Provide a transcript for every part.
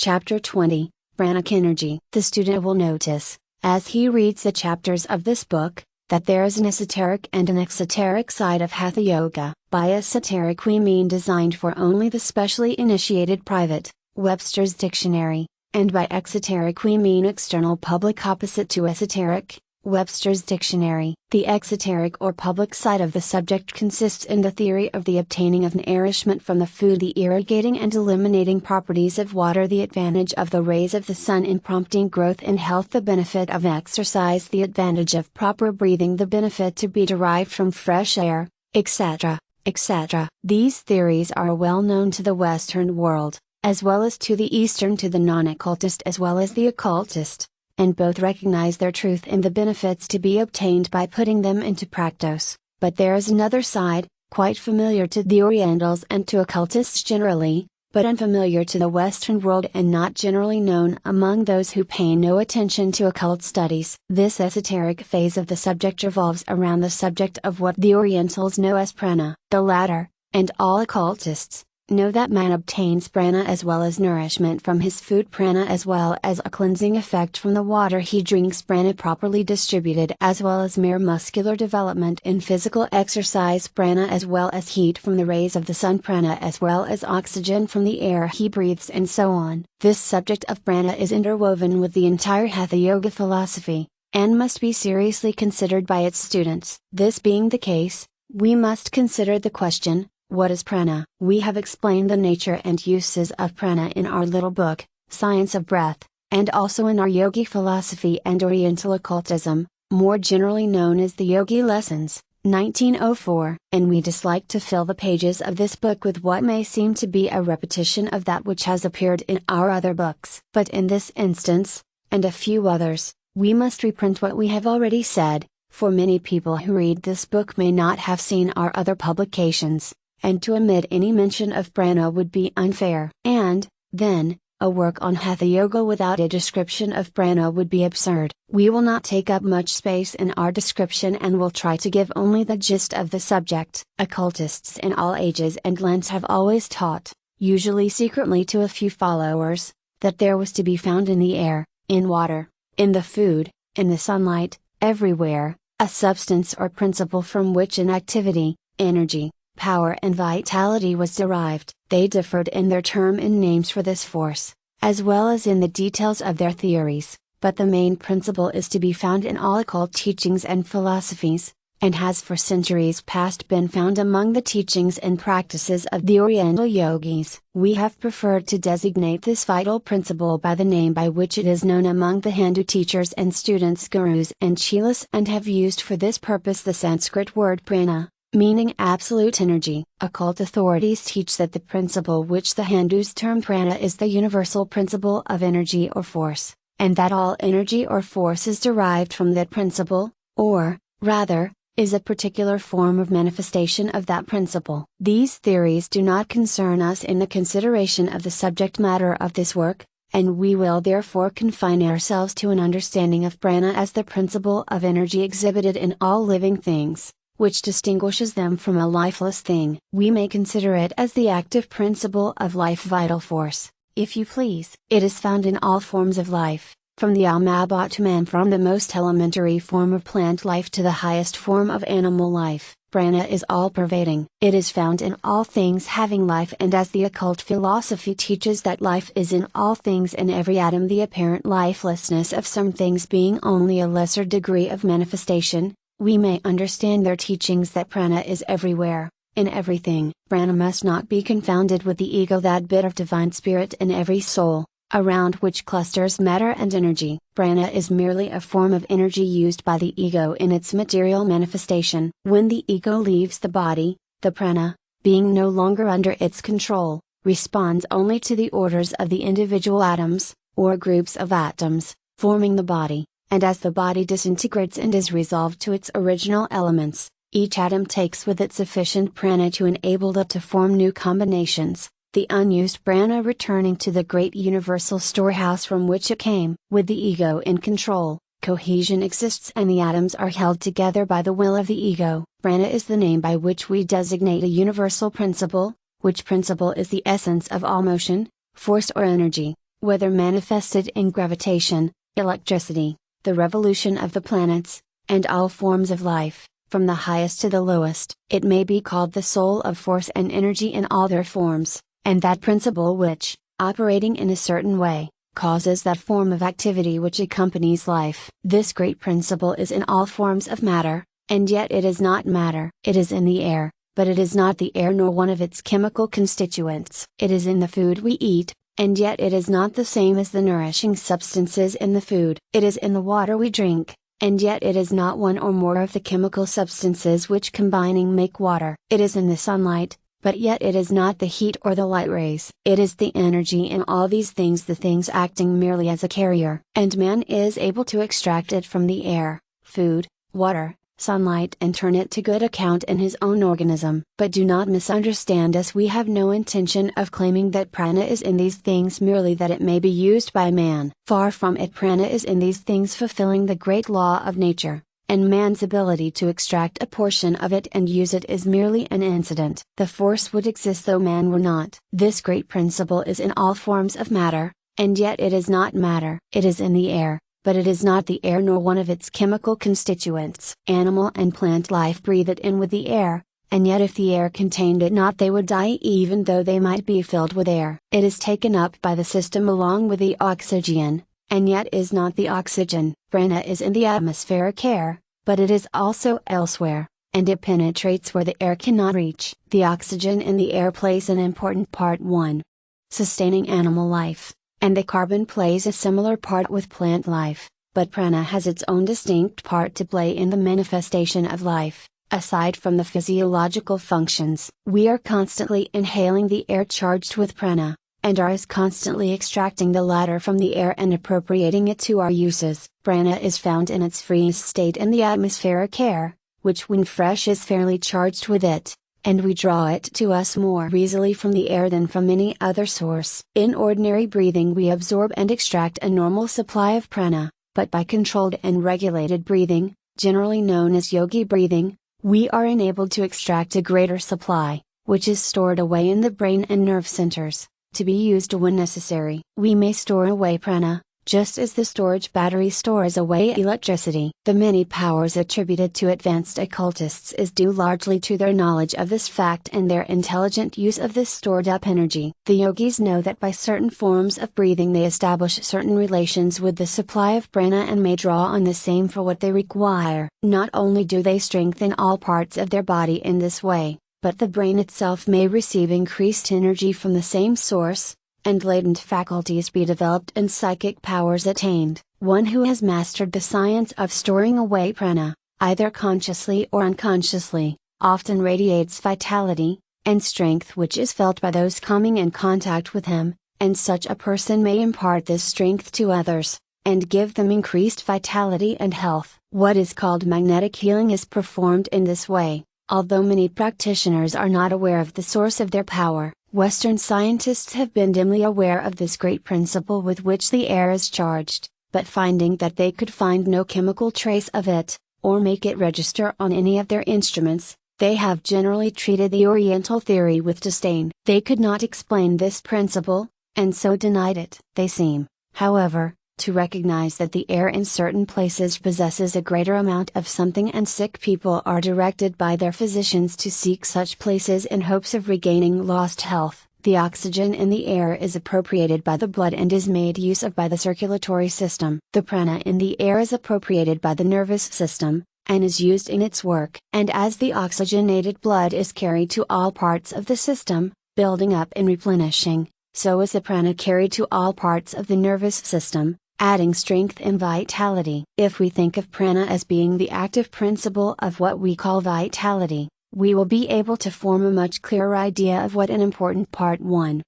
Chapter 20, Pranic Energy. The student will notice, as he reads the chapters of this book, that there is an esoteric and an exoteric side of Hatha Yoga. By esoteric we mean designed for only the specially initiated private, Webster's Dictionary, and by exoteric we mean external public opposite to esoteric, Webster's Dictionary. The exoteric or public side of the subject consists in the theory of the obtaining of nourishment from the food, the irrigating and eliminating properties of water, the advantage of the rays of the sun in prompting growth and health, the benefit of exercise, the advantage of proper breathing, the benefit to be derived from fresh air, etc., etc. These theories are well known to the Western world, as well as to the Eastern, to the non-occultist as well as the occultist, and both recognize their truth and the benefits to be obtained by putting them into practice. But there is another side, quite familiar to the Orientals and to occultists generally, but unfamiliar to the Western world and not generally known among those who pay no attention to occult studies. This esoteric phase of the subject revolves around the subject of what the Orientals know as prana. The latter, and all occultists, know that man obtains prana as well as nourishment from his food, prana as well as a cleansing effect from the water he drinks, prana properly distributed as well as mere muscular development in physical exercise, prana as well as heat from the rays of the sun, prana as well as oxygen from the air he breathes, and so on. This subject of prana is interwoven with the entire Hatha Yoga philosophy, and must be seriously considered by its students. This being the case, we must consider the question, what is prana? We have explained the nature and uses of prana in our little book, Science of Breath, and also in our Yogi Philosophy and Oriental Occultism, more generally known as the Yogi Lessons, 1904. And we dislike to fill the pages of this book with what may seem to be a repetition of that which has appeared in our other books. But in this instance, and a few others, we must reprint what we have already said, for many people who read this book may not have seen our other publications, and to omit any mention of prana would be unfair. And, then, a work on Hatha Yoga without a description of prana would be absurd. We will not take up much space in our description and will try to give only the gist of the subject. Occultists in all ages and lands have always taught, usually secretly to a few followers, that there was to be found in the air, in water, in the food, in the sunlight, everywhere, a substance or principle from which an activity, energy, power and vitality was derived. They differed in their term and names for this force, as well as in the details of their theories, but the main principle is to be found in all occult teachings and philosophies, and has for centuries past been found among the teachings and practices of the Oriental yogis. We have preferred to designate this vital principle by the name by which it is known among the Hindu teachers and students, gurus and chelas, and have used for this purpose the Sanskrit word prana, meaning absolute energy. Occult authorities teach that the principle which the Hindus term prana is the universal principle of energy or force, and that all energy or force is derived from that principle, or, rather, is a particular form of manifestation of that principle. These theories do not concern us in the consideration of the subject matter of this work, and we will therefore confine ourselves to an understanding of prana as the principle of energy exhibited in all living things, which distinguishes them from a lifeless thing. We may consider it as the active principle of life, vital force, if you please. It is found in all forms of life, from the amoeba to man, from the most elementary form of plant life to the highest form of animal life. Prana is all-pervading. It is found in all things having life, and as the occult philosophy teaches that life is in all things, in every atom, the apparent lifelessness of some things being only a lesser degree of manifestation, we may understand their teachings that prana is everywhere, in everything. Prana must not be confounded with the ego, that bit of divine spirit in every soul, around which clusters matter and energy. Prana is merely a form of energy used by the ego in its material manifestation. When the ego leaves the body, the prana, being no longer under its control, responds only to the orders of the individual atoms, or groups of atoms, forming the body. And as the body disintegrates and is resolved to its original elements, each atom takes with it sufficient prana to enable it to form new combinations, the unused prana returning to the great universal storehouse from which it came. With the ego in control, cohesion exists and the atoms are held together by the will of the ego. Prana is the name by which we designate a universal principle, which principle is the essence of all motion, force or energy, whether manifested in gravitation, electricity, the revolution of the planets, and all forms of life, from the highest to the lowest. It may be called the soul of force and energy in all their forms, and that principle which, operating in a certain way, causes that form of activity which accompanies life. This great principle is in all forms of matter, and yet it is not matter. It is in the air, but it is not the air nor one of its chemical constituents. It is in the food we eat, and yet it is not the same as the nourishing substances in the food. It is in the water we drink, and yet it is not one or more of the chemical substances which combining make water. It is in the sunlight, but yet it is not the heat or the light rays. It is the energy in all these things, the things acting merely as a carrier. And man is able to extract it from the air, food, water, sunlight, and turn it to good account in his own organism. But do not misunderstand us, we have no intention of claiming that prana is in these things merely that it may be used by man. Far from it, prana is in these things fulfilling the great law of nature, and man's ability to extract a portion of it and use it is merely an incident. The force would exist though man were not. This great principle is in all forms of matter, and yet it is not matter. It is in the air, but it is not the air nor one of its chemical constituents. Animal and plant life breathe it in with the air, and yet if the air contained it not they would die even though they might be filled with air. It is taken up by the system along with the oxygen, and yet is not the oxygen. Prana is in the atmospheric air, but it is also elsewhere, and it penetrates where the air cannot reach. The oxygen in the air plays an important part 1. Sustaining animal life, and the carbon plays a similar part with plant life, but prana has its own distinct part to play in the manifestation of life. Aside from the physiological functions, we are constantly inhaling the air charged with prana, and are as constantly extracting the latter from the air and appropriating it to our uses. Prana is found in its freeze state in the atmospheric air, which when fresh is fairly charged with it, and we draw it to us more easily from the air than from any other source. In ordinary breathing we absorb and extract a normal supply of prana, but by controlled and regulated breathing, generally known as yogi breathing, we are enabled to extract a greater supply, which is stored away in the brain and nerve centers, to be used when necessary. We may store away prana, just as the storage battery stores away electricity. The many powers attributed to advanced occultists is due largely to their knowledge of this fact and their intelligent use of this stored up energy. The yogis know that by certain forms of breathing they establish certain relations with the supply of prana and may draw on the same for what they require. Not only do they strengthen all parts of their body in this way, but the brain itself may receive increased energy from the same source, and latent faculties be developed and psychic powers attained. One who has mastered the science of storing away prana, either consciously or unconsciously, often radiates vitality, and strength which is felt by those coming in contact with him, and such a person may impart this strength to others, and give them increased vitality and health. What is called magnetic healing is performed in this way. Although many practitioners are not aware of the source of their power, Western scientists have been dimly aware of this great principle with which the air is charged, but finding that they could find no chemical trace of it, or make it register on any of their instruments, they have generally treated the Oriental theory with disdain. They could not explain this principle, and so denied it. They seem, however, to recognize that the air in certain places possesses a greater amount of something, and sick people are directed by their physicians to seek such places in hopes of regaining lost health. The oxygen in the air is appropriated by the blood and is made use of by the circulatory system. The prana in the air is appropriated by the nervous system, and is used in its work. And as the oxygenated blood is carried to all parts of the system, building up and replenishing, so is the prana carried to all parts of the nervous system, adding strength and vitality. If we think of prana as being the active principle of what we call vitality, we will be able to form a much clearer idea of what an important part 1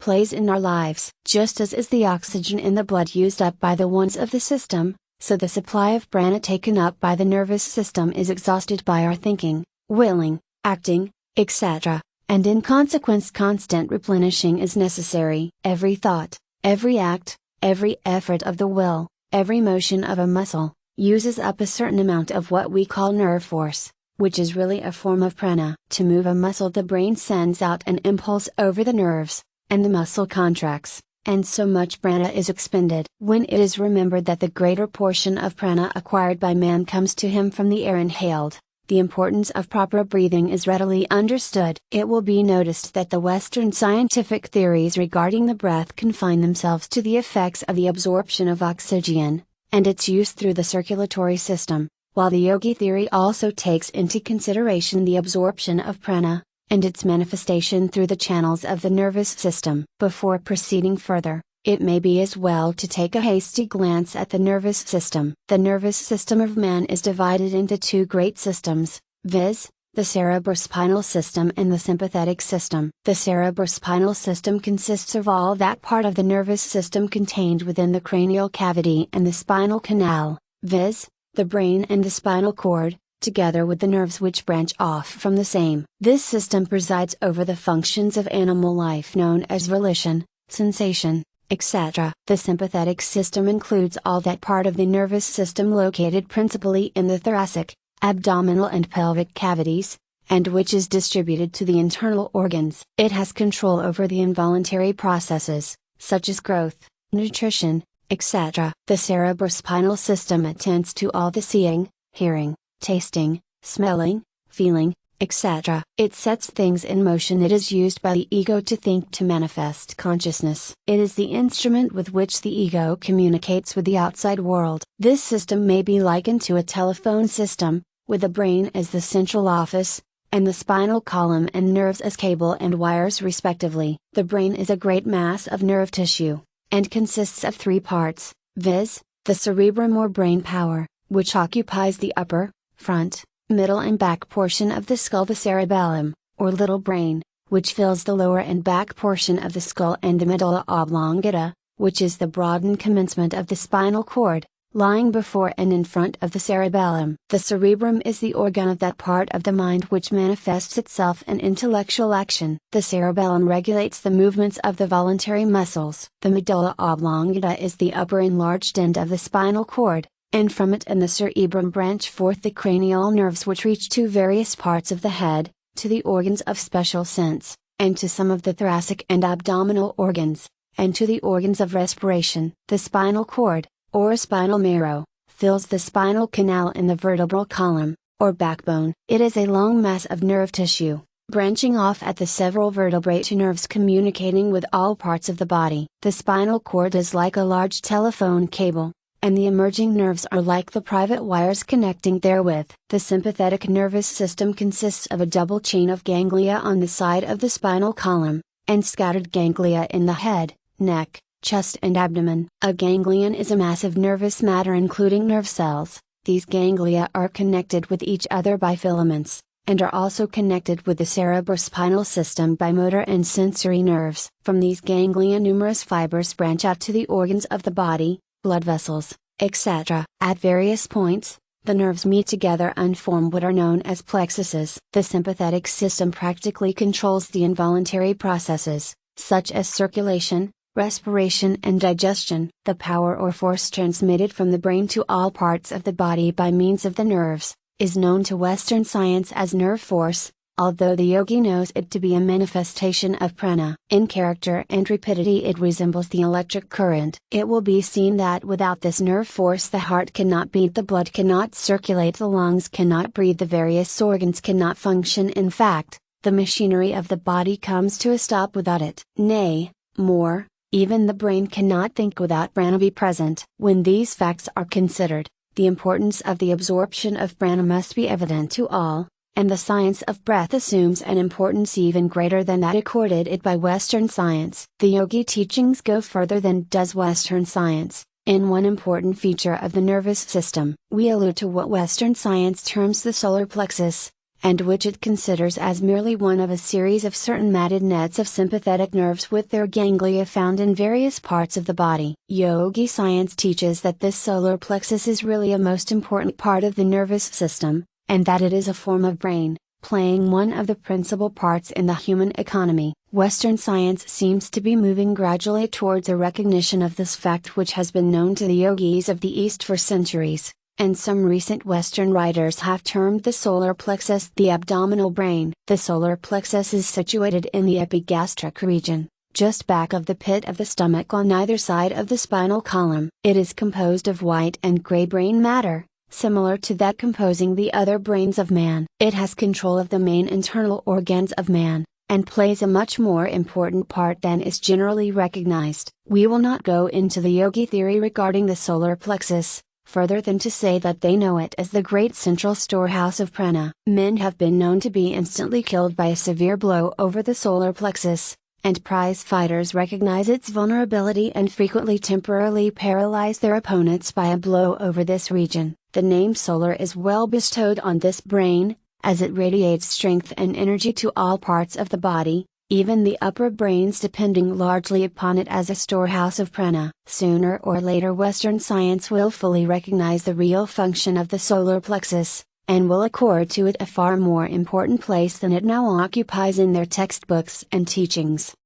plays in our lives. Just as is the oxygen in the blood used up by the ones of the system, so the supply of prana taken up by the nervous system is exhausted by our thinking, willing, acting, etc., and in consequence constant replenishing is necessary. Every thought, every act, every effort of the will, every motion of a muscle, uses up a certain amount of what we call nerve force, which is really a form of prana. To move a muscle the brain sends out an impulse over the nerves, and the muscle contracts, and so much prana is expended. When it is remembered that the greater portion of prana acquired by man comes to him from the air inhaled, the importance of proper breathing is readily understood. It will be noticed that the Western scientific theories regarding the breath confine themselves to the effects of the absorption of oxygen, and its use through the circulatory system, while the yogi theory also takes into consideration the absorption of prana, and its manifestation through the channels of the nervous system. Before proceeding further, it may be as well to take a hasty glance at the nervous system. The nervous system of man is divided into two great systems, viz., the cerebrospinal system and the sympathetic system. The cerebrospinal system consists of all that part of the nervous system contained within the cranial cavity and the spinal canal, viz., the brain and the spinal cord, together with the nerves which branch off from the same. This system presides over the functions of animal life known as volition, sensation, etc. The sympathetic system includes all that part of the nervous system located principally in the thoracic, abdominal and pelvic cavities, and which is distributed to the internal organs. It has control over the involuntary processes, such as growth, nutrition, etc. The cerebrospinal system attends to all the seeing, hearing, tasting, smelling, feeling, etc. It sets things in motion. It is used by the ego to think, to manifest consciousness. It is the instrument with which the ego communicates with the outside world. This system may be likened to a telephone system, with the brain as the central office, and the spinal column and nerves as cable and wires respectively. The brain is a great mass of nerve tissue, and consists of three parts, viz., the cerebrum or brain power, which occupies the upper, front, middle and back portion of the skull, the cerebellum, or little brain, which fills the lower and back portion of the skull, and the medulla oblongata, which is the broadened commencement of the spinal cord, lying before and in front of the cerebellum. The cerebrum is the organ of that part of the mind which manifests itself in intellectual action. The cerebellum regulates the movements of the voluntary muscles. The medulla oblongata is the upper enlarged end of the spinal cord, and from it and the cerebrum branch forth the cranial nerves which reach to various parts of the head, to the organs of special sense, and to some of the thoracic and abdominal organs, and to the organs of respiration. The spinal cord, or spinal marrow, fills the spinal canal in the vertebral column, or backbone. It is a long mass of nerve tissue, branching off at the several vertebrae to nerves communicating with all parts of the body. The spinal cord is like a large telephone cable, and the emerging nerves are like the private wires connecting therewith. The sympathetic nervous system consists of a double chain of ganglia on the side of the spinal column, and scattered ganglia in the head, neck, chest and abdomen. A ganglion is a mass of nervous matter including nerve cells. These ganglia are connected with each other by filaments, and are also connected with the cerebrospinal system by motor and sensory nerves. From these ganglia numerous fibers branch out to the organs of the body, blood vessels, etc. At various points, the nerves meet together and form what are known as plexuses. The sympathetic system practically controls the involuntary processes, such as circulation, respiration and digestion. The power or force transmitted from the brain to all parts of the body by means of the nerves, is known to Western science as nerve force, although the yogi knows it to be a manifestation of prana. In character and rapidity it resembles the electric current. It will be seen that without this nerve force the heart cannot beat, the blood cannot circulate, the lungs cannot breathe, the various organs cannot function. In fact, the machinery of the body comes to a stop without it. Nay, more, even the brain cannot think without prana be present. When these facts are considered, the importance of the absorption of prana must be evident to all, and the science of breath assumes an importance even greater than that accorded it by Western science. The yogi teachings go further than does Western science, in one important feature of the nervous system. We allude to what Western science terms the solar plexus, and which it considers as merely one of a series of certain matted nets of sympathetic nerves with their ganglia found in various parts of the body. Yogi science teaches that this solar plexus is really a most important part of the nervous system, and that it is a form of brain, playing one of the principal parts in the human economy. Western science seems to be moving gradually towards a recognition of this fact, which has been known to the yogis of the East for centuries, and some recent Western writers have termed the solar plexus the abdominal brain. The solar plexus is situated in the epigastric region, just back of the pit of the stomach on either side of the spinal column. It is composed of white and gray brain matter, similar to that composing the other brains of man. It has control of the main internal organs of man, and plays a much more important part than is generally recognized. We will not go into the yogi theory regarding the solar plexus, further than to say that they know it as the great central storehouse of prana. Men have been known to be instantly killed by a severe blow over the solar plexus, and prize fighters recognize its vulnerability and frequently temporarily paralyze their opponents by a blow over this region. The name solar is well bestowed on this brain, as it radiates strength and energy to all parts of the body, even the upper brains, depending largely upon it as a storehouse of prana. Sooner or later Western science will fully recognize the real function of the solar plexus, and will accord to it a far more important place than it now occupies in their textbooks and teachings.